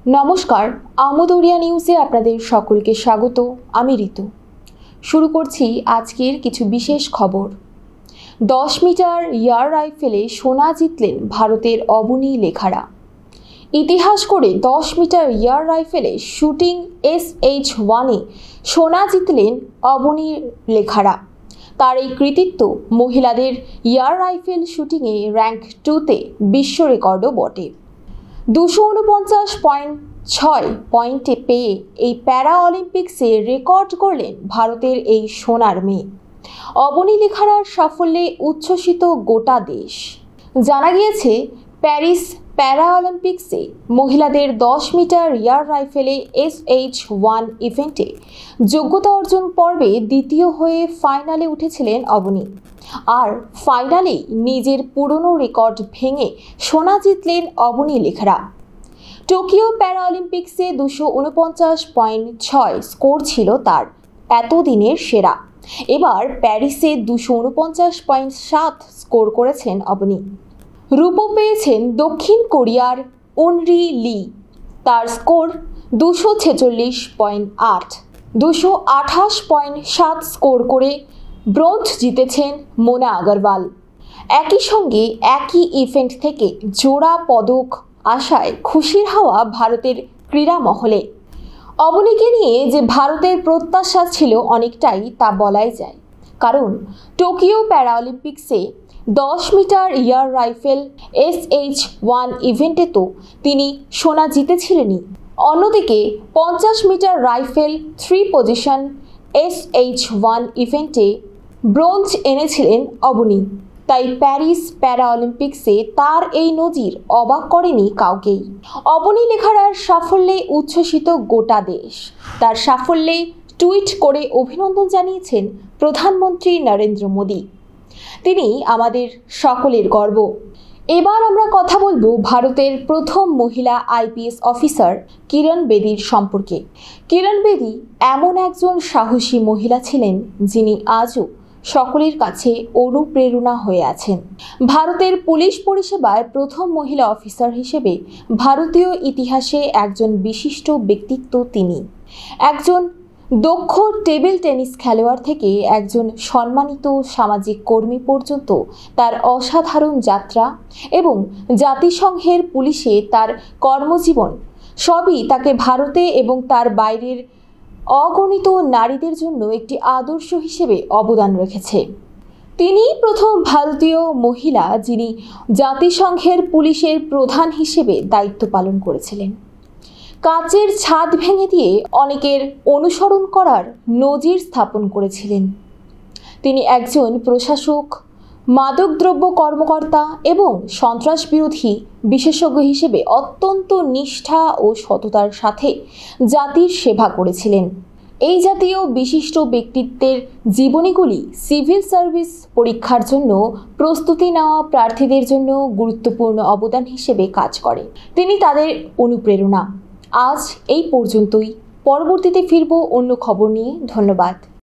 নমস্কার, আমোদ ওড়িয়া নিউজে আপনাদের সকলকে স্বাগত। আমি ঋতু। শুরু করছি আজকের কিছু বিশেষ খবর। 10 মিটার এয়ার রাইফেলে সোনা জিতলেন ভারতের অবনী লেখারা। ইতিহাস করে 10 মিটার এয়ার রাইফেলে শুটিং SH-1-এ সোনা জিতলেন অবনী লেখারা। তার এই কৃতিত্ব মহিলাদের এয়ার রাইফেল শুটিংয়ে র্যাঙ্ক 2-তে বিশ্ব রেকর্ডও বটে। 249.6 পয়েন্টে পেয়ে এই প্যারা অলিম্পিক্সে রেকর্ড করলেন ভারতের এই সোনার মেয়ে। অবনী লেখারার সাফল্যে উচ্ছ্বসিত গোটা দেশ। জানা গিয়েছে, প্যারিস প্যারা অলিম্পিক্সে মহিলাদের 10 মিটার এয়ার রাইফেলে SH-1 ইভেন্টে যোগ্যতা অর্জন পর্বে দ্বিতীয় হয়ে ফাইনালে উঠেছিলেন অবনী। আর ফাইনালেই নিজের পুরনো রেকর্ড ভেঙে সোনা জিতলেন অবনী লেখারা। টোকিও প্যারা অলিম্পিক্সে 249.6 স্কোর ছিল তার এতদিনের সেরা। এবার প্যারিসে 249.7 স্কোর করেছেন অবনী। রূপো পেয়েছেন দক্ষিণ কোরিয়ার উনরি লি। তার স্কোর 246.8। 228.7 স্কোর করে ব্রোঞ্জ জিতেছেন মোনা আগরওয়াল। একই সঙ্গে একই ইভেন্ট থেকে জোড়া পদক আশায় খুশির হাওয়া ভারতের ক্রীড়া মহলে। অবনীকে নিয়ে যে ভারতের প্রত্যাশা ছিল অনেকটাই, তা বলাই যায়। কারণ টোকিও প্যারা অলিম্পিক্সে 10 মিটার এয়ার রাইফেল SH-1 ইভেন্টে তো তিনি সোনা জিতেছিলেনই, অন্যদিকে 50 মিটার রাইফেল 3 পজিশন SH-1 ইভেন্টে ব্রোঞ্জ এনেছিলেন অবনী। তাই প্যারিস প্যারা অলিম্পিক্সে তার এই নজির অবাক করেনি কাউকেই। অবনী লেখারার সাফল্যে উচ্ছ্বসিত গোটা দেশ। তার সাফল্যে টুইট করে অভিনন্দন জানিয়েছেন প্রধানমন্ত্রী নরেন্দ্র মোদী। তিনি আমাদের সকলের গর্ব। এবার আমরা কথা বলবো ভারতের প্রথম মহিলা IPS অফিসার কিরণ বেদির সম্পর্কে। কিরণ বেদি এমন একজন সাহসী মহিলা ছিলেন যিনি আজও সকলের কাছে অনুপ্রেরণা হয়ে আছেন। ভারতের পুলিশ পরিষেবায় প্রথম মহিলা অফিসার হিসেবে ভারতীয় ইতিহাসে একজন বিশিষ্ট ব্যক্তিত্ব তিনি। একজন দক্ষ টেবিল টেনিস খেলোয়াড় থেকে একজন সম্মানিত সামাজিক কর্মী পর্যন্ত তার অসাধারণ যাত্রা এবং জাতিসংঘের পুলিশে তার কর্মজীবন সবই তাকে ভারতে এবং তার বাইরের অগণিত নারীদের জন্য একটি আদর্শ হিসেবে অবদান রেখেছে। তিনি প্রথম ভারতীয় মহিলা যিনি জাতিসংঘের পুলিশের প্রধান হিসেবে দায়িত্ব পালন করেছিলেন। কাচের ছাদ ভেঙে দিয়ে অনেকের অনুসরণ করার নজির স্থাপন করেছিলেন। তিনি একজন প্রশাসক, মাদকদ্রব্য কর্মকর্তা এবং সন্ত্রাস বিরোধী বিশেষজ্ঞ হিসেবে অত্যন্ত নিষ্ঠা ও সততার সাথে জাতির সেবা করেছিলেন। এই জাতীয় বিশিষ্ট ব্যক্তিত্বের জীবনীগুলি সিভিল সার্ভিস পরীক্ষার জন্য প্রস্তুতি নেওয়া প্রার্থীদের জন্য গুরুত্বপূর্ণ অবদান হিসেবে কাজ করে। তিনি তাদের অনুপ্রেরণা। আজ এই পর্যন্তই। পরবর্তীতে ফিরব অন্য খবর নিয়ে। ধন্যবাদ।